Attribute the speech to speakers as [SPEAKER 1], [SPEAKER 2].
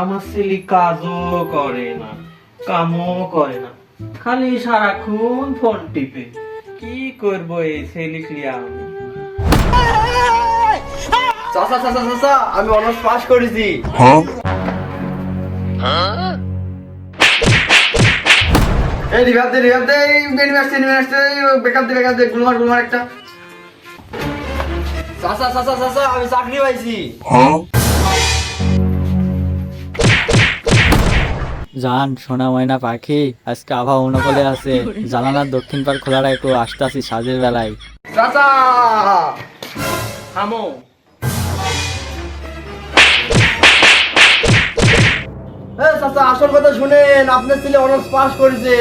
[SPEAKER 1] আমার ছেলে কাজও করে না, কামও করে না, খালি সারাক্ষণ ফোন টিপে। কি করবো এই ছেলে ক্রিয়া আমি?
[SPEAKER 2] চাচা চাচা চাচা, আমি অনার্স পাস করেছি। এই রিভাব দে বেকআপ দে গুলমার একটা। চাচা চাচা চাচা, আমি চাকরি পাইছি।
[SPEAKER 3] জান সোনা ময়না পাখি, আজকে আবহাওয়া অনুকূলে আছে, জানালার দক্ষিণ পার খোলা রাখো, আসতে আসি সাজের বেলায়।
[SPEAKER 2] চাচা
[SPEAKER 1] থামো।
[SPEAKER 2] চাচা, আসল কথা শুনেন, আপনার ছেলে অনার্স পাস করেছে।